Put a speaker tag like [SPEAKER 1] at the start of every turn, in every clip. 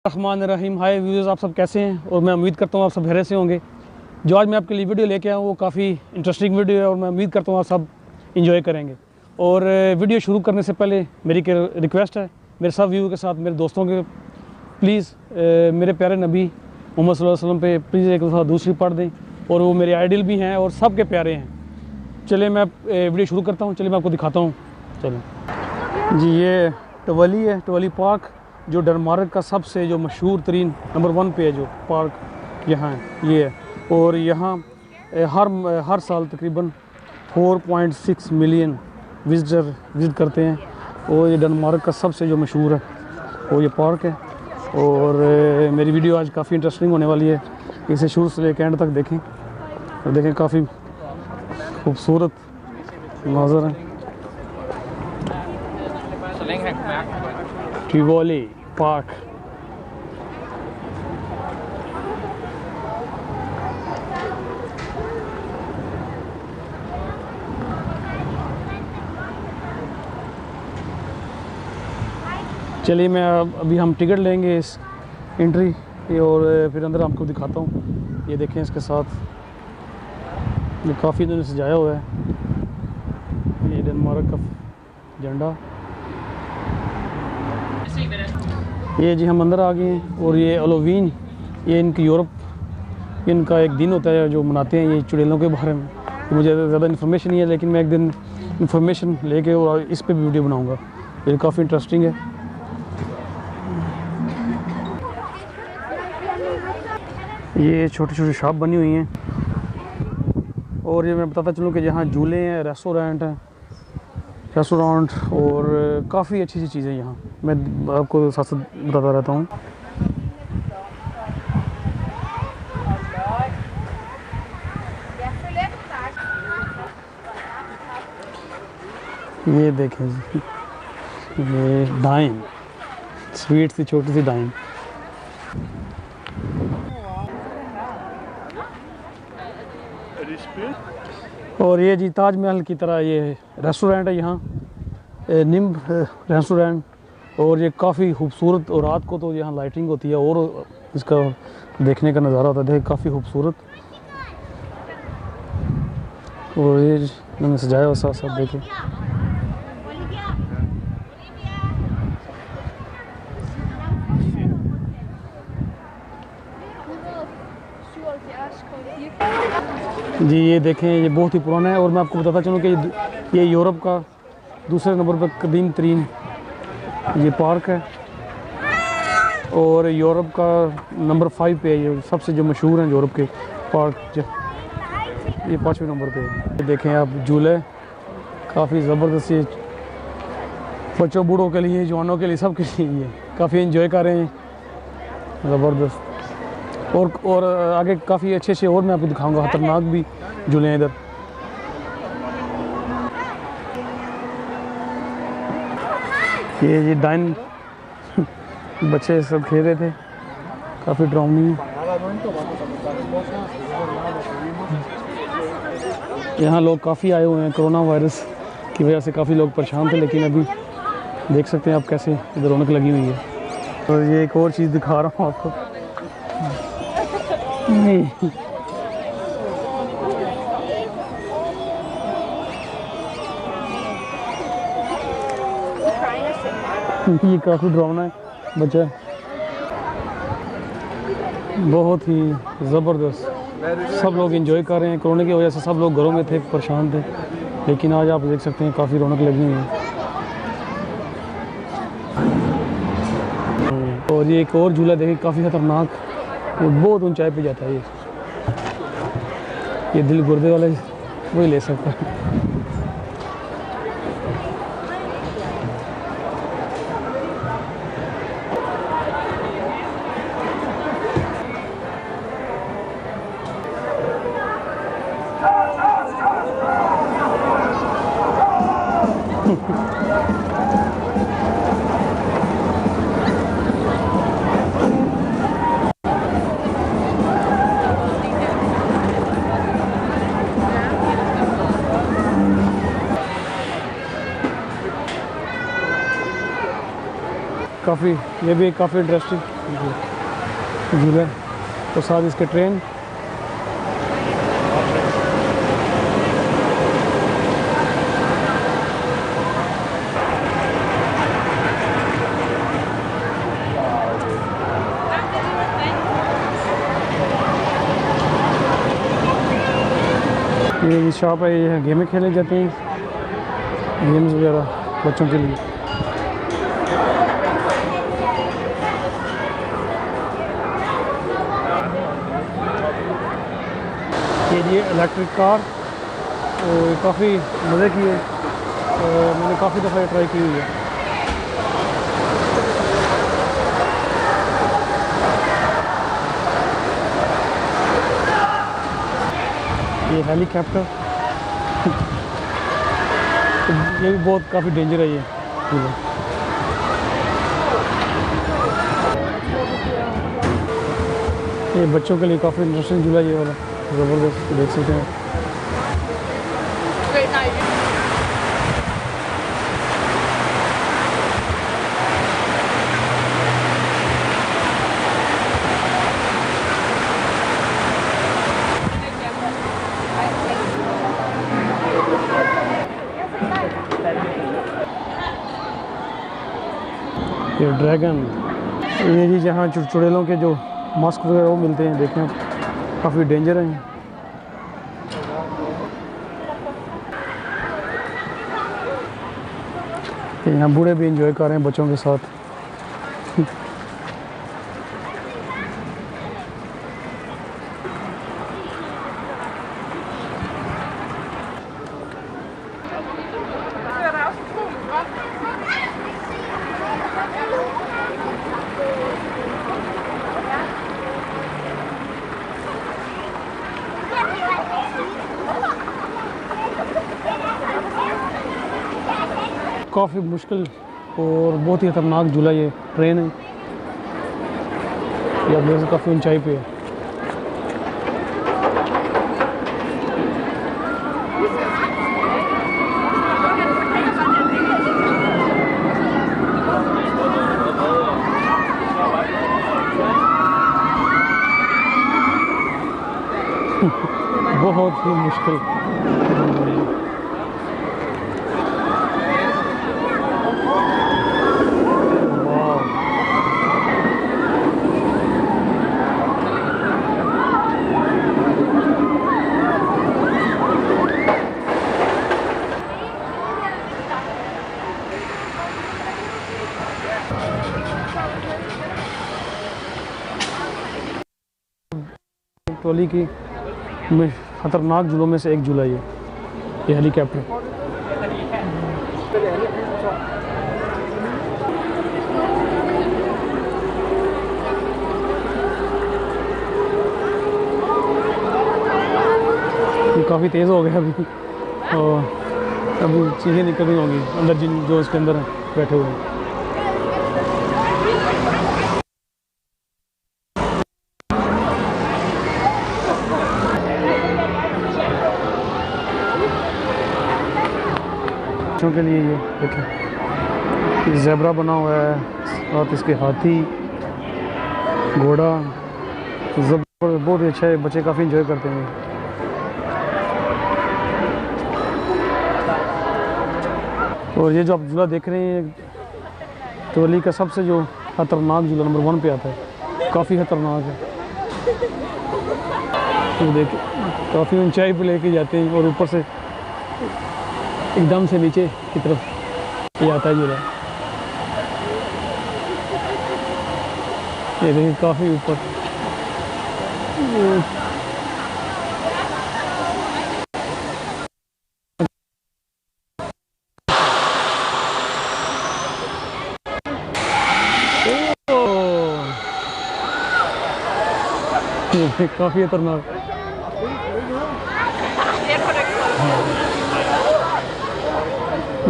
[SPEAKER 1] रहमान रहीम। हाय viewers, आप सब कैसे हैं? और मैं उम्मीद करता हूँ आप सब खैरियत से होंगे। जो आज मैं आपके लिए वीडियो लेके आया हूँ वो काफ़ी इंटरेस्टिंग वीडियो है और मैं उम्मीद करता हूँ आप सब इंजॉय करेंगे। और वीडियो शुरू करने से पहले मेरी रिक्वेस्ट है मेरे सब व्यू के साथ, मेरे दोस्तों के, प्लीज़ मेरे प्यारे नबी मोहम्मद सल्लल्लाहु अलैहि वसल्लम पे प्लीज़ एक दफ़ा दूसरी पढ़ दें। और वो मेरे आइडल भी हैं और सब के प्यारे हैं। चलिए मैं वीडियो शुरू करता हूँ। चलिए मैं आपको दिखाता हूँ। चलिए जी, ये टवली है, टवली पार्क, जो डेनमार्क का सबसे जो मशहूर तरीन नंबर 1 पे है जो पार्क यहाँ है ये है। और यहाँ हर साल तकरीबन 4.6 मिलियन विज़िट करते हैं। और ये डेनमार्क का सबसे जो मशहूर है वो ये पार्क है। और मेरी वीडियो आज काफ़ी इंटरेस्टिंग होने वाली है, इसे शुरू से लेकर एंड तक देखें और देखें, काफ़ी खूबसूरत मंजर है। Tivoli park. चलिए मैं अभी हम टिकट लेंगे इस एंट्री और फिर अंदर आपको दिखाता हूँ। ये देखें, इसके साथ ये काफ़ी इन्होंने सजाया हुआ है, ये डेनमार्क का झंडा। ये जी हम अंदर आ गए हैं। और ये हेलोवीन, ये इनकी यूरोप इनका एक दिन होता है जो मनाते हैं ये चुड़ैलों के बारे में। मुझे ज़्यादा इन्फॉर्मेशन नहीं है, लेकिन मैं एक दिन इन्फॉर्मेशन लेके और इस पे भी वीडियो बनाऊंगा। ये काफ़ी इंटरेस्टिंग है। ये छोटी छोटी शॉप बनी हुई हैं। और ये मैं बताता चलूँ कि यहाँ झूले हैं, रेस्टोरेंट और काफ़ी अच्छी चीज़ें यहाँ मैं आपको साथ साथ बताता रहता हूँ। ये देखें, ये डाइन स्वीट सी छोटी सी डाइन। और ये जी ताजमहल की तरह ये रेस्टोरेंट है यहाँ, निम्ब रेस्टोरेंट। और ये काफ़ी खूबसूरत, और रात को तो यहाँ लाइटिंग होती है और इसका देखने का नज़ारा होता है, देख काफ़ी खूबसूरत। और ये मैंने सजाया हुआ साथ साथ देखें। जी ये देखें, ये बहुत ही पुराना है। और मैं आपको बताता चलूँ कि ये यूरोप का दूसरे नंबर पर कदीम तरीन ये पार्क है। और यूरोप का नंबर 5 पे है, ये सबसे जो मशहूर हैं यूरोप के पार्क, ये 5वें नंबर पे है। ये देखें आप, झूले काफ़ी ज़बरदस्त, ये बच्चों बूढ़ों के लिए, जवानों के लिए, सब के लिए ये काफ़ी इंजॉय कर रहे हैं, ज़बरदस्त। और आगे काफ़ी अच्छे और मैं आपको दिखाऊंगा, खतरनाक भी झूले हैं इधर। ये डाइन बच्चे सब खेल रहे थे, काफ़ी डरावनी है। यहाँ लोग काफ़ी आए हुए हैं, कोरोना वायरस की वजह से काफ़ी लोग परेशान थे, लेकिन अभी देख सकते हैं आप कैसे इधर रौनक लगी हुई है। और ये एक और चीज़ दिखा रहा हूँ आपको। ये काफ़ी डरावना है बच्चा, बहुत ही ज़बरदस्त। सब लोग एंजॉय कर रहे हैं, कोरोना की वजह से सब लोग घरों में थे, परेशान थे, लेकिन आज आप देख सकते हैं काफ़ी रौनक लगी हुई है। और ये एक और झूला देखें, काफ़ी खतरनाक, ये बहुत ऊंचाई पे जाता है। ये दिल गुर्दे वाला वही ले सकता है। ये भी काफ़ी इंटरेस्टिंग झूला है, तो साथ इसके ट्रेन। ये शॉप है, ये गेमें खेले जाते हैं, गेम्स वगैरह बच्चों के लिए। ये इलेक्ट्रिक कार, और काफ़ी मज़े की है, और मैंने काफ़ी दफ़ा ट्राई की हुई है। ये हेलीकॉप्टर ये भी बहुत काफ़ी डेंजर है ये। ये बच्चों के लिए काफ़ी इंटरेस्टिंग झूला ये वाला, ज़बरदस्त, देख सकते हैं। ये ड्रैगन, ये जी जहाँ चुड़ैलों के जो मास्क वगैरह वो मिलते हैं, देखें काफ़ी डेंजर हैं। यहाँ बूढ़े भी इंजॉय कर रहे हैं बच्चों के साथ। काफ़ी मुश्किल और बहुत ही खतरनाक झूला ये ट्रेन है, ये आप देख सकते काफ़ी ऊंचाई पे है। बहुत ही मुश्किल। ट्रॉली की में ख़तरनाक झूलों में से एक झूला ये हेलीकॉप्टर। ये काफ़ी तेज़ हो गया अभी, और अभी चीज़ें निकल रही होंगी अंदर, जिन जो उसके अंदर बैठे हुए हैं। बच्चों के लिए ये देखें, ज़ेब्रा बना हुआ है और इसके हाथी, घोड़ा, बहुत ही अच्छा है, बच्चे काफ़ी इंजॉय करते हैं। और ये जो आप झूला देख रहे हैं, ट्रॉली का सबसे जो खतरनाक झूला नंबर 1 पे आता है, काफ़ी खतरनाक है। तो देखिए काफ़ी ऊंचाई पे लेके जाते हैं, और ऊपर से एकदम से नीचे की तरफ ये आता है झूला। ये देखिए काफ़ी ऊपर। काफ़ी खतरनाक।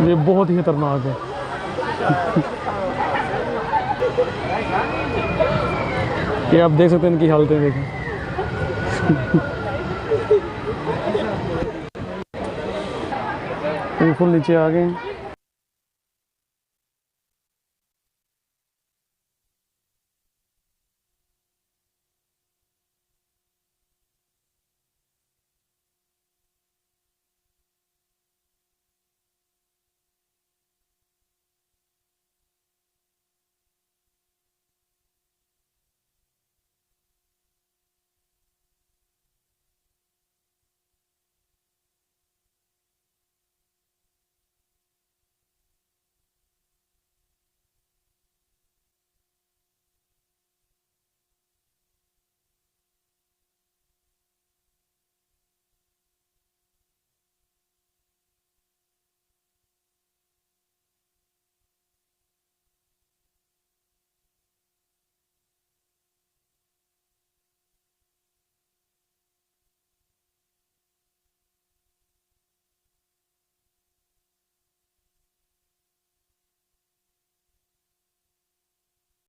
[SPEAKER 1] ये बहुत ही खतरनाक है। ये आप देख सकते हैं इनकी हालतें, देखें। फुल नीचे आ गए।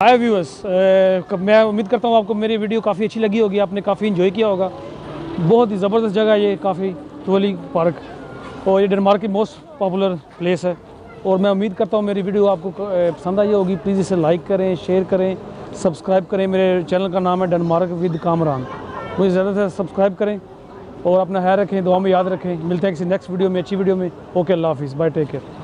[SPEAKER 1] हाय व्यूअर्स, मैं उम्मीद करता हूँ आपको मेरी वीडियो काफ़ी अच्छी लगी होगी, आपने काफ़ी इन्जॉय किया होगा। बहुत ही ज़बरदस्त जगह है ये, काफ़ी ट्रोली पार्क, और ये डेनमार्क की मोस्ट पॉपुलर प्लेस है। और मैं उम्मीद करता हूँ मेरी वीडियो आपको पसंद आई होगी। प्लीज़ इसे लाइक करें, शेयर करें, सब्सक्राइब करें। मेरे चैनल का नाम है डेनमार्क विद कामरान। मुझे ज़्यादा से सब्सक्राइब करें और अपना ख्याल रखें, दुआ में याद रखें। मिलते हैं किसी नेक्स्ट वीडियो में, अच्छी वीडियो में। ओके, अल्लाह हाफिज़, बाय, टेक केयर।